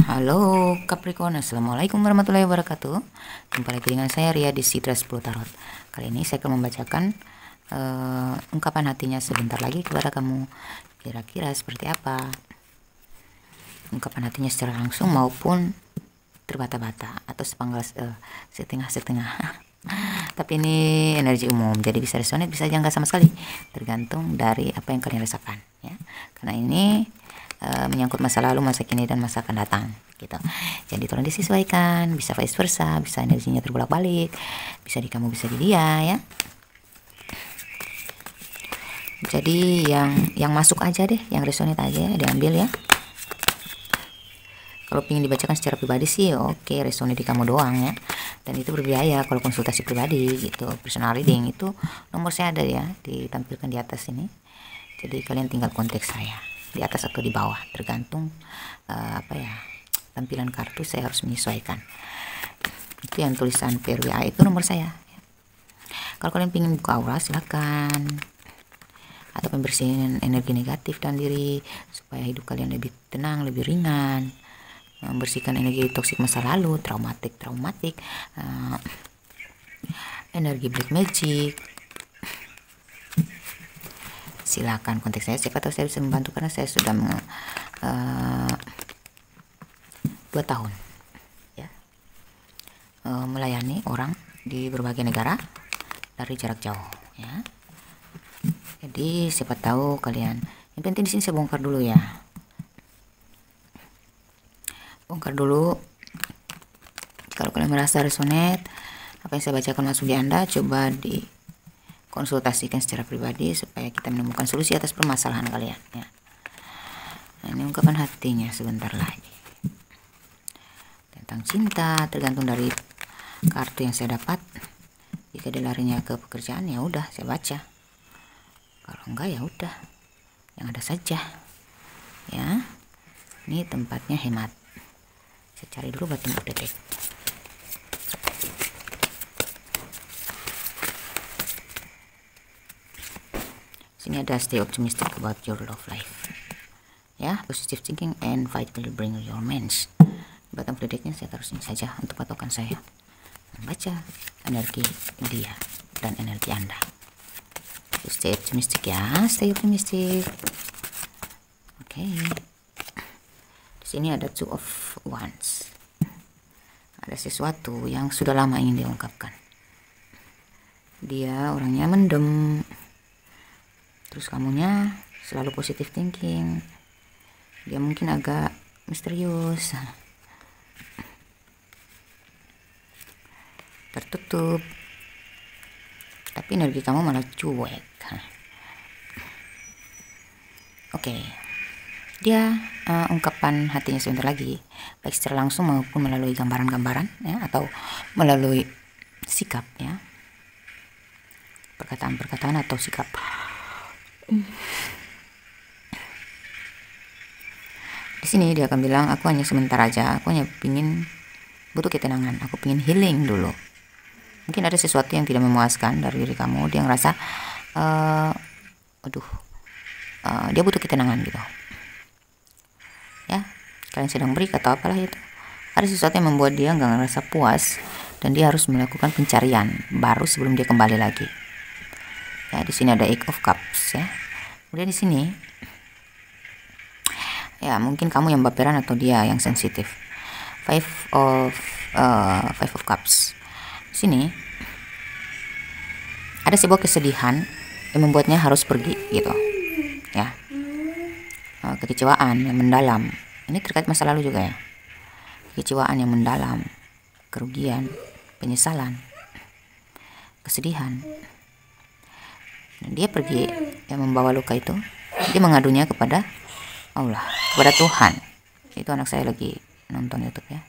Halo Capricorn, Assalamualaikum warahmatullahi wabarakatuh. Jumpa lagi dengan saya Ria di Sidra 10 Tarot. Kali ini saya akan membacakan ungkapan hatinya sebentar lagi kepada kamu. Kira-kira seperti apa ungkapan hatinya secara langsung maupun terbata-bata atau setengah-setengah. Tapi ini energi umum, jadi bisa resonate, bisa aja nggak sama sekali, tergantung dari apa yang kalian rasakan ya. Karena ini menyangkut masa lalu, masa kini, dan masa akan datang gitu. Jadi tolong disesuaikan, bisa vice versa, bisa energinya terbolak-balik, bisa di kamu, bisa di dia ya. Jadi yang masuk aja deh, yang resonate aja ya, diambil ya. Kalau ingin dibacakan secara pribadi sih oke, resonate di kamu doang ya. Dan itu berbiaya kalau konsultasi pribadi gitu. Personal reading itu nomor saya ada ya, ditampilkan di atas ini. Jadi kalian tinggal kontak saya di atas atau di bawah, tergantung tampilan kartu saya harus menyesuaikan. Itu yang tulisan PRWA itu nomor saya. Kalau kalian ingin buka aura silakan, atau pembersihan energi negatif dalam diri supaya hidup kalian lebih tenang, lebih ringan, membersihkan energi toksik masa lalu, traumatik, energi black magic. Silakan kontak saya, siapa tahu saya bisa membantu, karena saya sudah 2 tahun ya melayani orang di berbagai negara dari jarak jauh ya. Jadi siapa tahu kalian, yang penting di sini saya bongkar dulu ya, bongkar dulu. Kalau kalian merasa resonate apa yang saya bacakan masuk di Anda, coba di konsultasikan secara pribadi supaya kita menemukan solusi atas permasalahan kalian ya. Nah, ini ungkapan hatinya sebentar lagi tentang cinta, tergantung dari kartu yang saya dapat. Jika dia larinya ke pekerjaan ya udah saya baca, kalau enggak ya udah yang ada saja ya. Ini tempatnya hemat, saya cari dulu batu berdek. Sini ada stay optimistic about your love life ya, positive thinking and fight will bring your romance. Batang prediknya saya taruh sini saja untuk patokan saya membaca energi dia dan energi Anda. So, stay optimistic ya, stay optimistic. Oke. Di sini ada two of wands, ada sesuatu yang sudah lama ingin diungkapkan. Dia orangnya mendem, terus kamunya selalu positive thinking. Dia mungkin agak misterius, tertutup, tapi energi kamu malah cuek. Oke. Dia ungkapan hatinya sebentar lagi, baik secara langsung maupun melalui gambaran-gambaran ya, atau melalui sikap ya, perkataan-perkataan atau sikap. Di sini dia akan bilang, aku hanya sebentar aja, aku hanya butuh ketenangan, aku pingin healing dulu. Mungkin ada sesuatu yang tidak memuaskan dari diri kamu, dia ngerasa dia butuh ketenangan gitu ya. Kalian sedang break atau apalah itu, ada sesuatu yang membuat dia nggak ngerasa puas dan dia harus melakukan pencarian baru sebelum dia kembali lagi ya. Di sini ada Eight of Cups ya. Kemudian di sini ya mungkin kamu yang baperan atau dia yang sensitif. Five of Cups. Di sini ada sebuah kesedihan yang membuatnya harus pergi gitu ya. Kekecewaan yang mendalam, ini terkait masa lalu juga ya. Kekecewaan yang mendalam, kerugian, penyesalan, kesedihan. Dan dia pergi yang membawa luka itu, dia mengadunya kepada Allah, kepada Tuhan. Itu anak saya lagi nonton YouTube ya.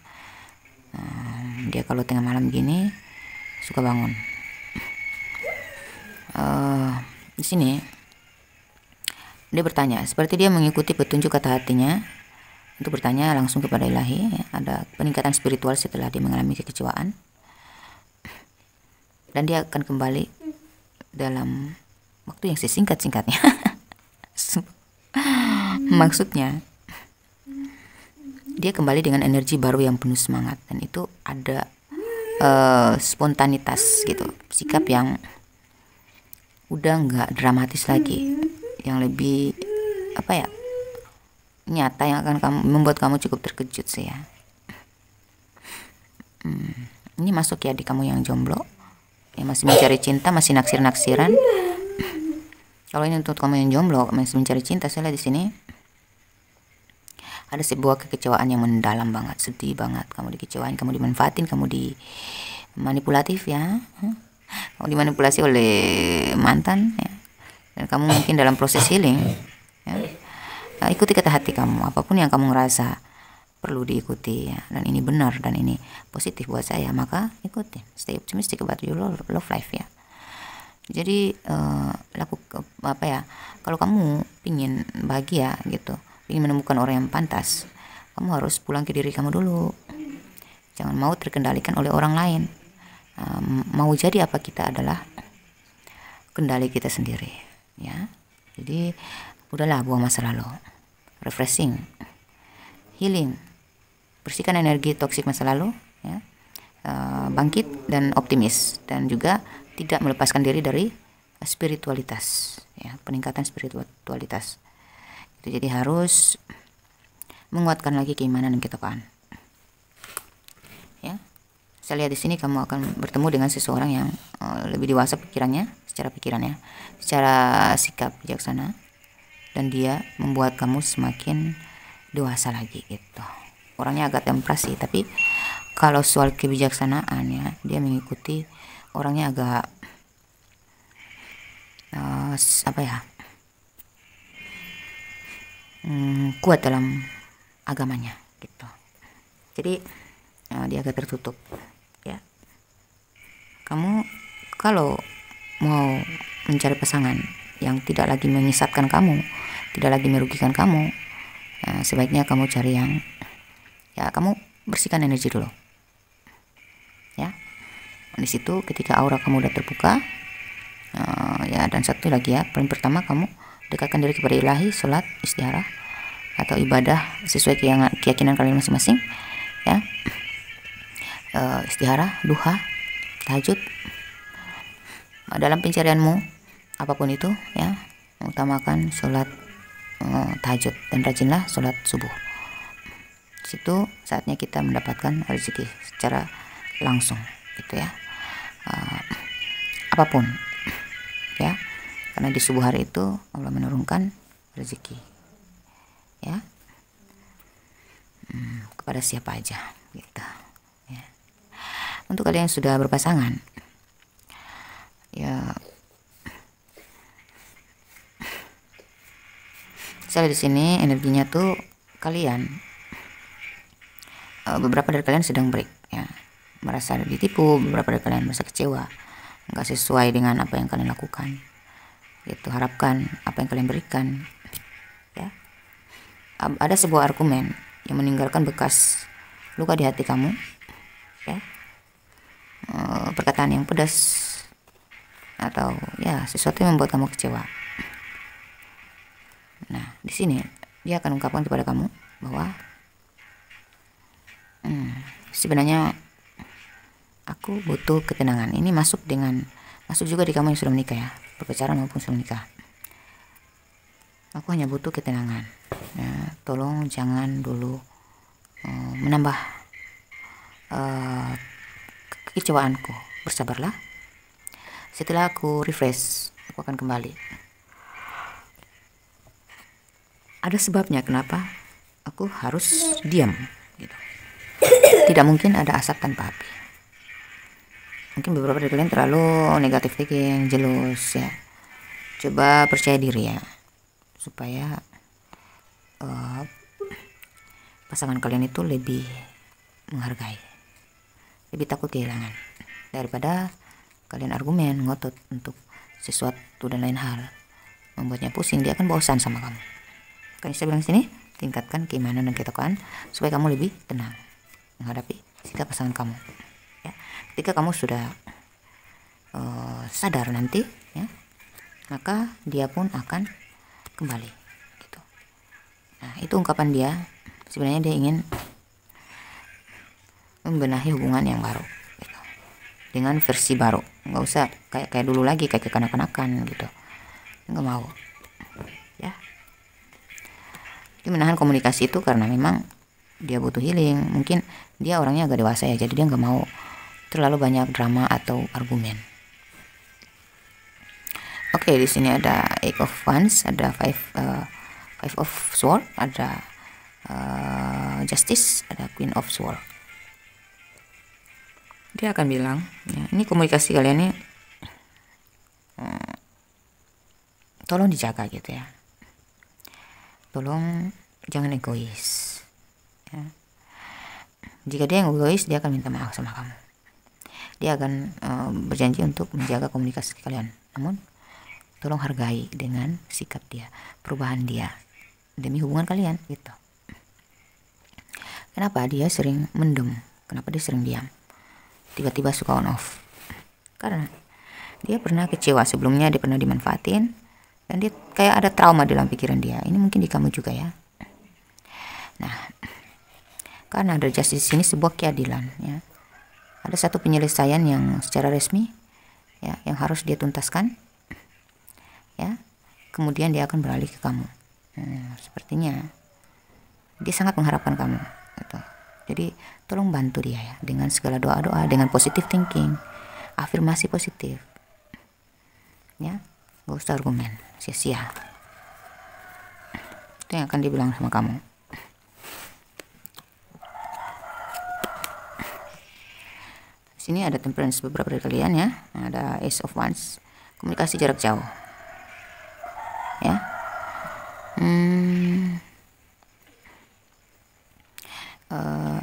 Dia kalau tengah malam gini suka bangun. Di sini dia bertanya, seperti dia mengikuti petunjuk kata hatinya untuk bertanya langsung kepada Ilahi ya. Ada peningkatan spiritual setelah dia mengalami kekecewaan, dan dia akan kembali dalam waktu yang sesingkat-singkatnya. Maksudnya dia kembali dengan energi baru yang penuh semangat, dan itu ada spontanitas gitu, sikap yang udah nggak dramatis lagi, yang lebih apa ya, nyata, yang akan membuat kamu cukup terkejut sih ya. Ini masuk ya di kamu yang jomblo, yang masih mencari cinta, masih naksir-naksiran. Kalau ini untuk kamu yang jomblo masih mencari cinta, saya lihat di sini ada sebuah kekecewaan yang mendalam banget, sedih banget. Kamu dikecewain, kamu dimanfaatin, kamu dimanipulatif ya. Kamu dimanipulasi oleh mantan ya. Dan kamu mungkin dalam proses healing ya. Nah, ikuti kata hati kamu, apapun yang kamu ngerasa perlu diikuti ya, dan ini benar dan ini positif buat saya, maka ikuti. Stay optimistic about your love life ya. Jadi apa ya, kalau kamu ingin bahagia gitu, ingin menemukan orang yang pantas, kamu harus pulang ke diri kamu dulu. Jangan mau terkendalikan oleh orang lain. Mau jadi apa kita adalah kendali kita sendiri ya. Jadi udahlah, buang masa lalu, refreshing, healing, bersihkan energi toksik masa lalu ya. Bangkit dan optimis, dan juga tidak melepaskan diri dari spiritualitas ya, peningkatan spiritualitas itu. Jadi harus menguatkan lagi keimanan dan ketakwaan ya. Saya lihat di sini kamu akan bertemu dengan seseorang yang lebih dewasa pikirannya, secara pikirannya, secara sikap bijaksana, dan dia membuat kamu semakin dewasa lagi gitu. Orangnya agak temperasi, tapi kalau soal kebijaksanaan ya, dia mengikuti, orangnya agak apa ya, kuat dalam agamanya gitu. Jadi dia agak tertutup ya. Kamu kalau mau mencari pasangan yang tidak lagi menyesatkan kamu, tidak lagi merugikan kamu, sebaiknya kamu cari yang ya, kamu bersihkan energi dulu ya. Di situ ketika aura kamu udah terbuka ya, dan satu lagi ya, paling pertama kamu dekatkan diri kepada ilahi, sholat, istihara atau ibadah sesuai keyakinan kalian masing-masing ya. Istihara, duha, tahajud, dalam pencarianmu apapun itu ya, utamakan sholat tahajud, dan rajinlah sholat subuh. Situ saatnya kita mendapatkan rezeki secara langsung gitu ya. Apapun ya, karena di subuh hari itu Allah menurunkan rezeki ya, kepada siapa aja gitu ya. Untuk kalian yang sudah berpasangan ya, saya di sini energinya tuh kalian, beberapa dari kalian sedang break ya, merasa ditipu, beberapa dari kalian merasa kecewa, nggak sesuai dengan apa yang kalian lakukan gitu. Harapkan apa yang kalian berikan ya. Ada sebuah argumen yang meninggalkan bekas luka di hati kamu ya, perkataan yang pedas atau ya sesuatu yang membuat kamu kecewa. Nah, di sini dia akan ungkapkan kepada kamu bahwa sebenarnya aku butuh ketenangan. Ini masuk juga di kamu yang sudah menikah ya, berpacaran maupun sudah menikah. Aku hanya butuh ketenangan ya, tolong jangan dulu menambah kekecewaanku. Bersabarlah, setelah aku refresh aku akan kembali. Ada sebabnya kenapa aku harus diam gitu. Tidak mungkin ada asap tanpa api. Mungkin beberapa dari kalian terlalu negatif thinking, jealous ya. Coba percaya diri ya, supaya pasangan kalian itu lebih menghargai, lebih takut kehilangan, daripada kalian argumen ngotot untuk sesuatu dan lain hal, membuatnya pusing. Dia akan bosan sama kamu. Makanya saya bilang sini, tingkatkan keimanan dan ketakwaan supaya kamu lebih tenang menghadapi sikap pasangan kamu ya. Ketika kamu sudah sadar nanti ya, maka dia pun akan kembali gitu. Nah, itu ungkapan dia. Sebenarnya dia ingin membenahi hubungan yang baru gitu. Dengan versi baru, nggak usah kayak dulu lagi, kayak kekanak-kanakan gitu, nggak mau ya. Dia menahan komunikasi itu karena memang dia butuh healing. Mungkin dia orangnya agak dewasa ya, jadi dia nggak mau terlalu banyak drama atau argumen. Oke, di sini ada Eight of Wands, ada Five of Sword, ada Justice, ada Queen of Sword. Dia akan bilang, ya, ini komunikasi kalian ini tolong dijaga gitu ya. Tolong jangan egois. Ya. Jika dia yang egois, dia akan minta maaf sama kamu. Dia akan berjanji untuk menjaga komunikasi kalian. Namun tolong hargai dengan sikap dia, perubahan dia demi hubungan kalian gitu. Kenapa dia sering mendem? Kenapa dia sering diam? Tiba-tiba suka on off. Karena dia pernah kecewa sebelumnya, dia pernah dimanfaatin, dan dia kayak ada trauma dalam pikiran dia. Ini mungkin di kamu juga ya. Nah, karena ada justice ini sebuah keadilan ya. Ada satu penyelesaian yang secara resmi ya, yang harus dia tuntaskan ya. Kemudian dia akan beralih ke kamu. Sepertinya dia sangat mengharapkan kamu gitu. Jadi tolong bantu dia ya, dengan segala doa-doa, dengan positive thinking, afirmasi positif ya. Gak usah argumen sia-sia. Itu yang akan dibilang sama kamu. Sini ada Temperance beberapa dari kalian ya. Ada Ace of Wands, komunikasi jarak jauh ya.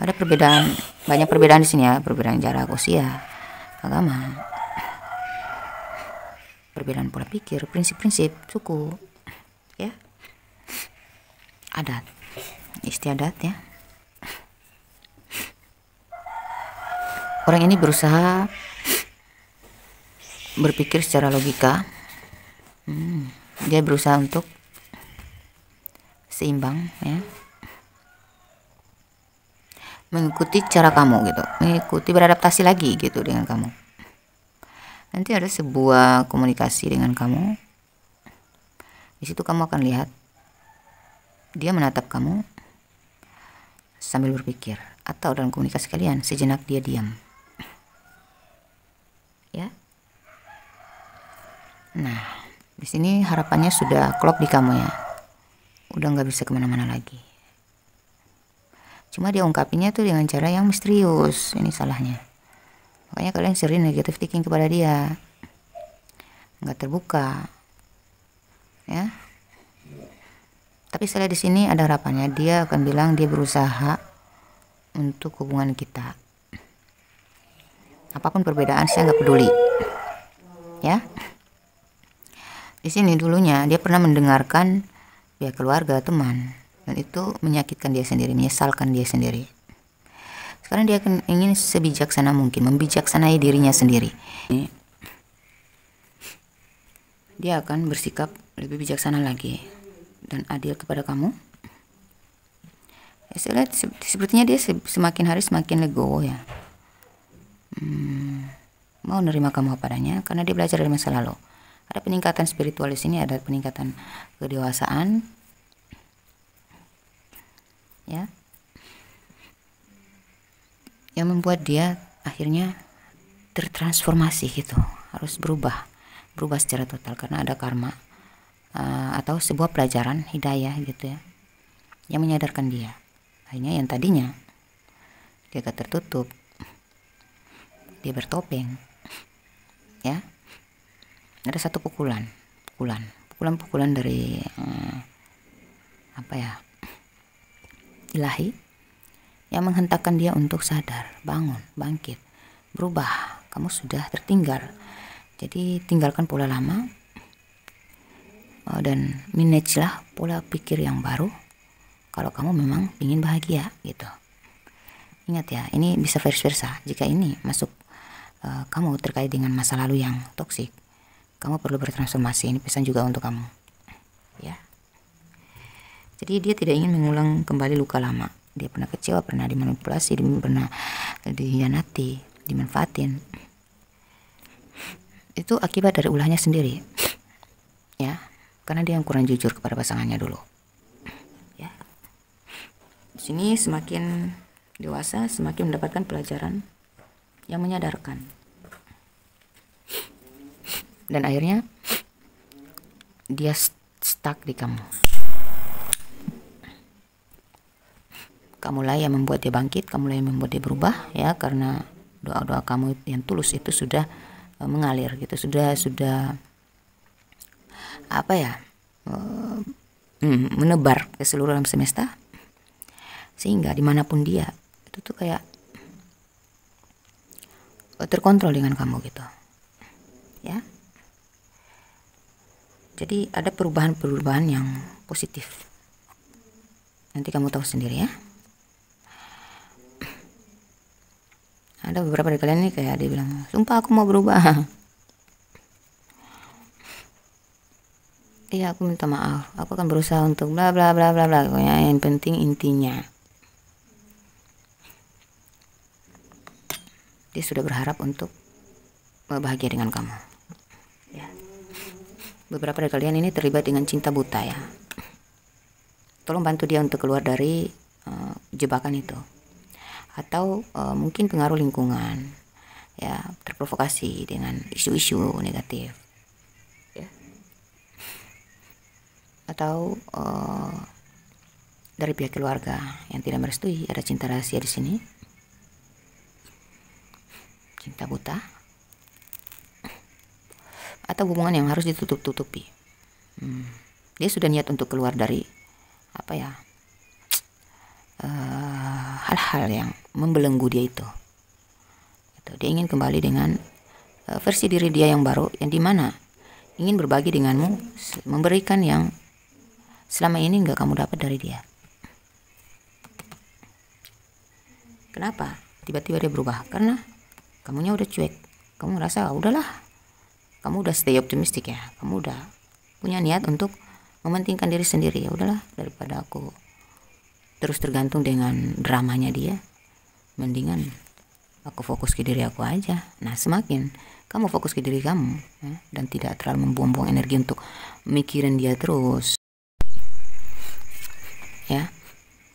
Ada perbedaan, banyak perbedaan di sini ya. Perbedaan jarak usia, agama, perbedaan pola pikir, prinsip-prinsip, suku ya, adat istiadat ya. Orang ini berusaha berpikir secara logika. Dia berusaha untuk seimbang ya, mengikuti cara kamu gitu, mengikuti, beradaptasi lagi gitu dengan kamu. Nanti ada sebuah komunikasi dengan kamu. Di situ kamu akan lihat dia menatap kamu sambil berpikir, atau dalam komunikasi kalian sejenak dia diam ya. Nah, di sini harapannya sudah klop di kamu ya, udah nggak bisa kemana-mana lagi. Cuma dia ungkapinnya tuh dengan cara yang misterius. Ini salahnya. Makanya kalian sering negative thinking kepada dia, nggak terbuka ya. Tapi saya di sini ada harapannya. Dia akan bilang dia berusaha untuk hubungan kita. Apapun perbedaan saya nggak peduli ya. Di sini dulunya dia pernah mendengarkan pihak keluarga, teman, dan itu menyakitkan dia sendiri, menyesalkan dia sendiri. Sekarang dia akan ingin sebijaksana mungkin, membijaksanai dirinya sendiri. Dia akan bersikap lebih bijaksana lagi dan adil kepada kamu. Saya lihat sepertinya dia semakin hari semakin legowo ya. Mau nerima kamu apa adanya karena dia belajar dari masa lalu. Ada peningkatan spiritual di sini, ada peningkatan kedewasaan ya, yang membuat dia akhirnya tertransformasi gitu, harus berubah secara total karena ada karma atau sebuah pelajaran hidayah gitu ya, yang menyadarkan dia. Akhirnya yang tadinya dia tertutup, dia bertopeng ya. Ada satu pukulan dari apa ya, ilahi, yang menghentakkan dia untuk sadar, bangun, bangkit, berubah. Kamu sudah tertinggal, jadi tinggalkan pola lama dan manage lah pola pikir yang baru kalau kamu memang ingin bahagia gitu. Ingat ya, ini bisa vice versa. Jika ini masuk kamu terkait dengan masa lalu yang toksik, kamu perlu bertransformasi. Ini pesan juga untuk kamu ya. Jadi dia tidak ingin mengulang kembali luka lama. dia pernah kecewa, pernah dimanipulasi, pernah dihianati, dimanfaatin. Itu akibat dari ulahnya sendiri, ya, karena dia yang kurang jujur kepada pasangannya dulu. Ya, di sini semakin dewasa, semakin mendapatkan pelajaran yang menyadarkan, dan akhirnya dia stuck di kamu. Kamulah yang membuat dia bangkit, kamulah yang membuat dia berubah, ya, karena doa-doa kamu yang tulus itu sudah mengalir gitu, sudah apa ya, menebar ke seluruh alam semesta, sehingga dimanapun dia itu tuh kayak terkontrol dengan kamu gitu, ya. Jadi ada perubahan-perubahan yang positif, nanti kamu tahu sendiri, ya. Ada beberapa dari kalian nih kayak dia bilang, sumpah aku mau berubah. Iya, aku minta maaf, aku akan berusaha untuk bla bla bla bla bla. Pokoknya yang penting intinya dia sudah berharap untuk bahagia dengan kamu, ya. Beberapa dari kalian ini terlibat dengan cinta buta, ya. Tolong bantu dia untuk keluar dari jebakan itu, atau mungkin pengaruh lingkungan, ya, terprovokasi dengan isu-isu negatif, ya. Atau dari pihak keluarga yang tidak merestui. Ada cinta rahasia di sini, cinta buta, atau hubungan yang harus ditutup-tutupi. Dia sudah niat untuk keluar dari apa ya, hal-hal yang membelenggu dia itu. Dia ingin kembali dengan versi diri dia yang baru, yang dimana ingin berbagi denganmu, memberikan yang selama ini nggak kamu dapat dari dia. Kenapa tiba-tiba dia berubah? Karena kamunya udah cuek, kamu ngerasa udahlah, kamu udah stay optimistic, ya, kamu udah punya niat untuk mementingkan diri sendiri. Ya udahlah, daripada aku terus tergantung dengan dramanya dia, mendingan aku fokus ke diri aku aja. Nah, semakin kamu fokus ke diri kamu, ya, dan tidak terlalu membuang-buang energi untuk mikirin dia terus, ya,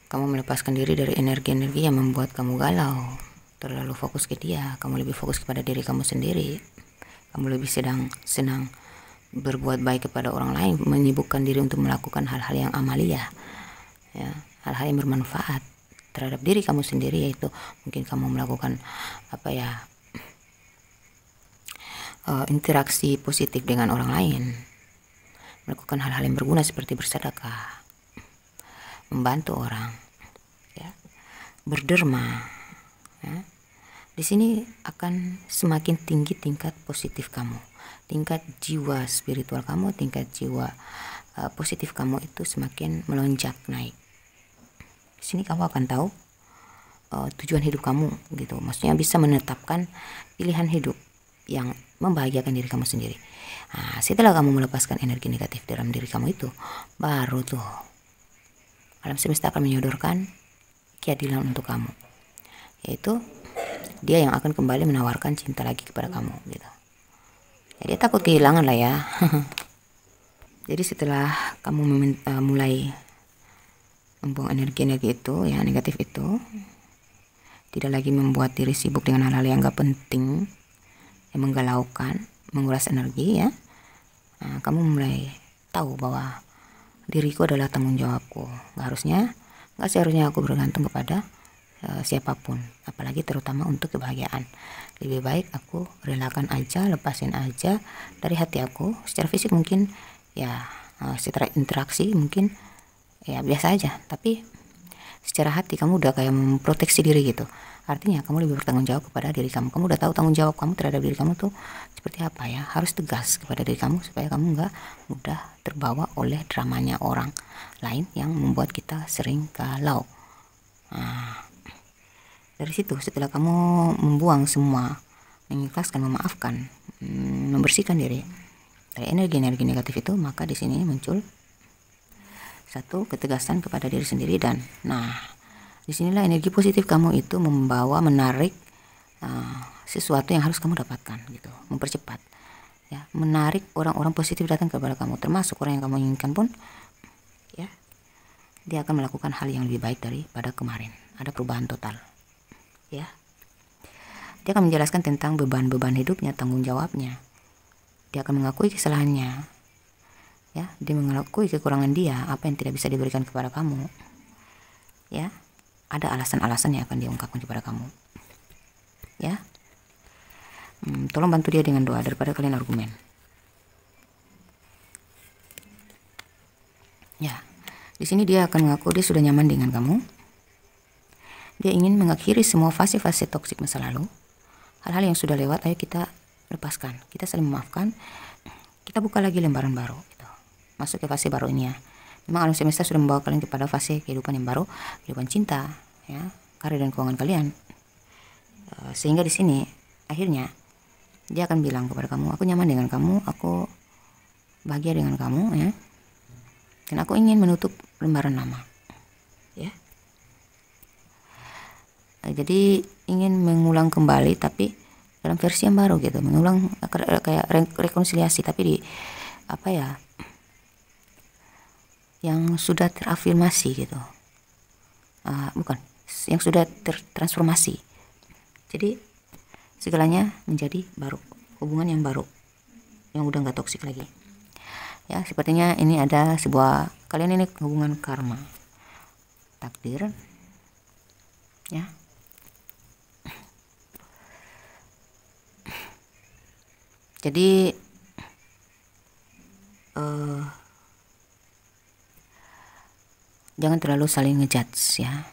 kamu melepaskan diri dari energi-energi yang membuat kamu galau, terlalu fokus ke dia. Kamu lebih fokus kepada diri kamu sendiri. Kamu lebih senang berbuat baik kepada orang lain, menyibukkan diri untuk melakukan hal-hal yang amalia, ya, hal-hal yang bermanfaat terhadap diri kamu sendiri, yaitu mungkin kamu melakukan apa ya, interaksi positif dengan orang lain, melakukan hal-hal yang berguna seperti bersedekah, membantu orang, ya, berderma, ya. Di sini akan semakin tinggi tingkat positif kamu, tingkat jiwa spiritual kamu, tingkat jiwa positif kamu itu semakin melonjak naik. Di sini kamu akan tahu tujuan hidup kamu gitu, maksudnya bisa menetapkan pilihan hidup yang membahagiakan diri kamu sendiri. Nah, setelah kamu melepaskan energi negatif dalam diri kamu itu, baru tuh alam semesta akan menyodorkan keadilan untuk kamu, yaitu dia yang akan kembali menawarkan cinta lagi kepada kamu gitu. Jadi takut kehilangan lah, ya. Jadi setelah kamu mulai membuang energi-energi itu, ya, negatif itu, tidak lagi membuat diri sibuk dengan hal-hal yang gak penting, yang menggalaukan, menguras energi, ya. Nah, kamu mulai tahu bahwa diriku adalah tanggung jawabku. Gak seharusnya aku bergantung kepada siapapun, apalagi terutama untuk kebahagiaan. Lebih baik aku relakan aja, lepasin aja dari hati aku. Secara fisik mungkin, ya, secara interaksi mungkin ya biasa aja, tapi secara hati kamu udah kayak memproteksi diri gitu. Artinya kamu lebih bertanggung jawab kepada diri kamu. Kamu udah tahu tanggung jawab kamu terhadap diri kamu tuh seperti apa, ya. Harus tegas kepada diri kamu supaya kamu nggak mudah terbawa oleh dramanya orang lain yang membuat kita sering galau. Nah, dari situ setelah kamu membuang semua, mengikhlaskan, memaafkan, membersihkan diri dari energi-energi negatif itu, maka di sini muncul satu ketegasan kepada diri sendiri, dan nah, Disinilah energi positif kamu itu menarik sesuatu yang harus kamu dapatkan gitu, mempercepat ya, menarik orang-orang positif datang kepada kamu, termasuk orang yang kamu inginkan pun ya, dia akan melakukan hal yang lebih baik daripada kemarin. Ada perubahan total ya. Dia akan menjelaskan tentang beban-beban hidupnya, tanggung jawabnya. Dia akan mengakui kesalahannya ya, dia mengakui kekurangan dia, apa yang tidak bisa diberikan kepada kamu ya. Ada alasan-alasan yang akan dia ungkapkan kepada kamu ya. Tolong bantu dia dengan doa daripada kalian argumen ya. Di sini dia akan mengaku dia sudah nyaman dengan kamu. Dia ingin mengakhiri semua fase-fase toksik masa lalu. Hal-hal yang sudah lewat, ayo kita lepaskan, kita saling memaafkan, kita buka lagi lembaran baru gitu. Masuk ke fase baru ini ya. Memang alam semesta sudah membawa kalian kepada fase kehidupan yang baru, kehidupan cinta ya, karir dan keuangan kalian. Sehingga di sini akhirnya dia akan bilang kepada kamu, aku nyaman dengan kamu, aku bahagia dengan kamu ya, dan aku ingin menutup lembaran lama ya. Jadi ingin mengulang kembali tapi dalam versi yang baru gitu, mengulang kayak rekonsiliasi tapi di apa ya, yang sudah terafirmasi gitu, bukan yang sudah tertransformasi. Jadi segalanya menjadi baru, hubungan yang baru, yang udah nggak toksik lagi ya. Sepertinya ini ada sebuah, kalian ini hubungan karma, takdir ya. Jadi jangan terlalu saling ngejudge ya,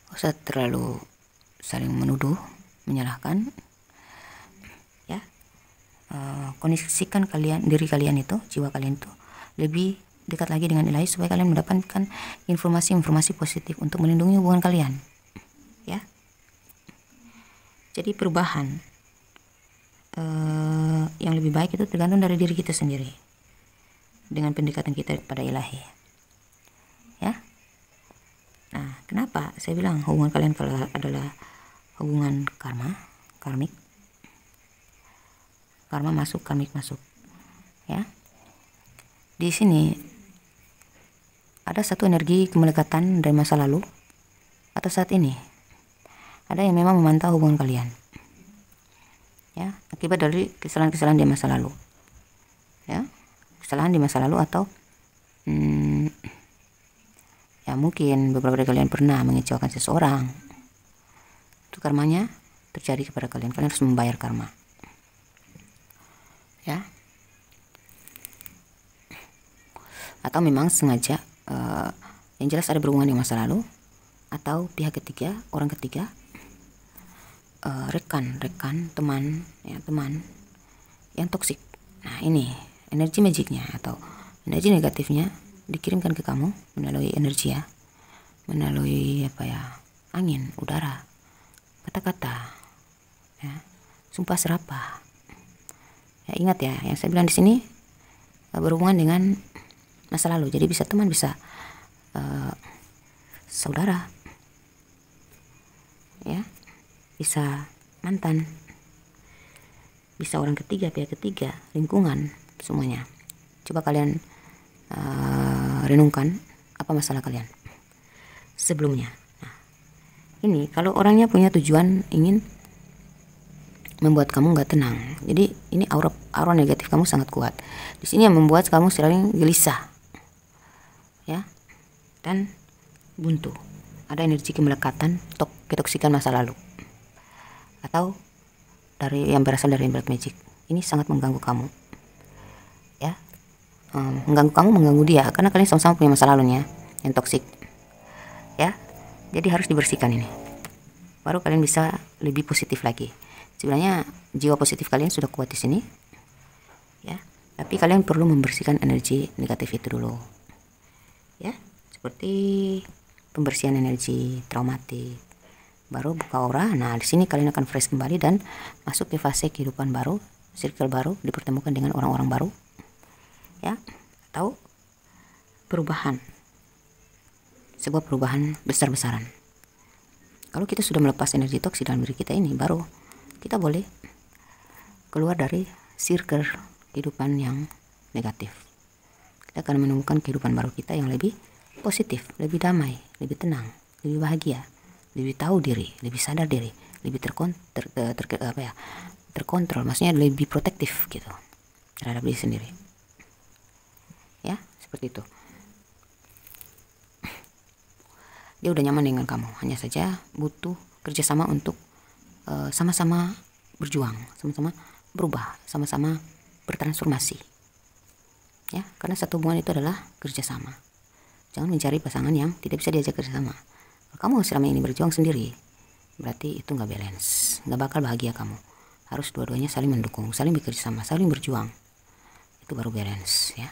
nggak usah terlalu saling menuduh, menyalahkan ya. Kondisikan diri kalian itu, jiwa kalian itu lebih dekat lagi dengan ilahi supaya kalian mendapatkan informasi-informasi positif untuk melindungi hubungan kalian ya. Jadi perubahan yang lebih baik itu tergantung dari diri kita sendiri dengan pendekatan kita kepada ilahi ya. Nah, kenapa saya bilang hubungan kalian kalau adalah hubungan karmik, karma masuk, karmik masuk ya. Di sini ada satu energi kemelekatan dari masa lalu atau saat ini, ada yang memang memantau hubungan kalian ya, akibat dari kesalahan-kesalahan di masa lalu ya, kesalahan di masa lalu atau ya mungkin beberapa dari kalian pernah mengecewakan seseorang, itu karmanya terjadi kepada kalian, kalian harus membayar karma ya. Atau memang sengaja, yang jelas ada berhubungan dengan masa lalu, atau pihak ketiga, orang ketiga, rekan, teman ya, teman yang toksik. Nah, ini energi magicnya atau energi negatifnya dikirimkan ke kamu melalui energi ya, melalui apa ya, angin, udara, kata-kata ya, sumpah serapah ya. Ingat ya, yang saya bilang di sini berhubungan dengan masa lalu. Jadi bisa teman, bisa saudara ya, bisa mantan, bisa orang ketiga, pihak ketiga, lingkungan, semuanya. Coba kalian renungkan apa masalah kalian sebelumnya. Nah, ini kalau orangnya punya tujuan ingin membuat kamu nggak tenang, jadi ini aura negatif kamu sangat kuat. Di sini yang membuat kamu sering gelisah ya, dan buntu. Ada energi kemelekatan, ketoksikan masa lalu, atau dari yang berasal dari black magic. Ini sangat mengganggu kamu ya, mengganggu kamu, mengganggu dia, karena kalian sama-sama punya masa lalunya yang toksik ya. Jadi harus dibersihkan ini, baru kalian bisa lebih positif lagi. Sebenarnya jiwa positif kalian sudah kuat di sini ya, tapi kalian perlu membersihkan energi negatif itu dulu ya, seperti pembersihan energi traumatik, baru buka aura. Nah, di sini kalian akan fresh kembali dan masuk ke fase kehidupan baru, circle baru, dipertemukan dengan orang-orang baru ya, atau perubahan sebuah perubahan besar-besaran. Kalau kita sudah melepas energi toksik dalam diri kita ini, baru kita boleh keluar dari circle kehidupan yang negatif. Kita akan menemukan kehidupan baru kita yang lebih positif, lebih damai, lebih tenang, lebih bahagia, lebih tahu diri, lebih sadar diri, lebih terkontrol, maksudnya lebih protektif gitu terhadap diri sendiri. Ya, seperti itu. Dia udah nyaman dengan kamu, hanya saja butuh kerjasama untuk sama-sama berjuang, sama-sama berubah, sama-sama bertransformasi. Ya, karena satu hubungan itu adalah kerjasama. Jangan mencari pasangan yang tidak bisa diajak kerjasama. Kalau kamu selama ini berjuang sendiri, berarti itu nggak balance, nggak bakal bahagia kamu. Harus dua-duanya saling mendukung, saling bekerjasama, saling berjuang. Itu baru balance ya.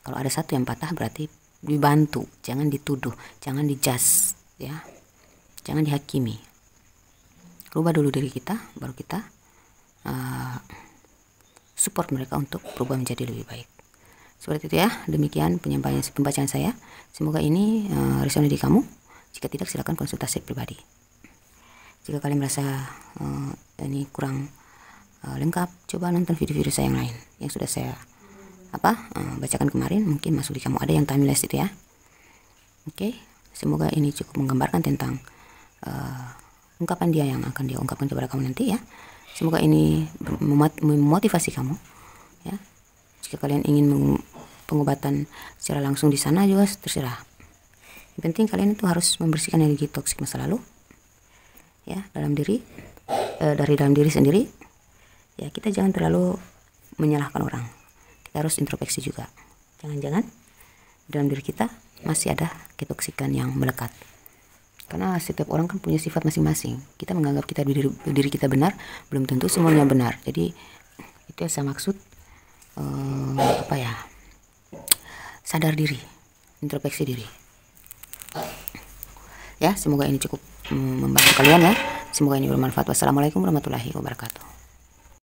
Kalau ada satu yang patah, berarti dibantu, jangan dituduh, jangan dijudge ya, jangan dihakimi. Rubah dulu diri kita, baru kita support mereka untuk berubah menjadi lebih baik. Seperti itu ya. Demikian pembacaan saya. Semoga ini resonate di kamu. Jika tidak, silakan konsultasi pribadi. Jika kalian merasa ini kurang lengkap, coba nonton video-video saya yang lain yang sudah saya bacakan kemarin. Mungkin masuk di kamu, ada yang timeless itu ya. Oke, semoga ini cukup menggambarkan tentang ungkapan dia yang akan dia ungkapkan kepada kamu nanti ya. Semoga ini memotivasi kamu ya. Jika kalian ingin pengobatan secara langsung di sana juga terserah. Yang penting kalian itu harus membersihkan energi toksik masa lalu ya, dalam diri, dari dalam diri sendiri ya. Kita jangan terlalu menyalahkan orang, kita harus introspeksi juga. Jangan-jangan dalam diri kita masih ada ketoksikan yang melekat, karena setiap orang kan punya sifat masing-masing. Kita menganggap kita diri kita benar, belum tentu semuanya benar. Jadi itu yang saya maksud, sadar diri, introspeksi diri ya. Semoga ini cukup membantu kalian ya. Semoga ini bermanfaat. Wassalamualaikum warahmatullahi wabarakatuh.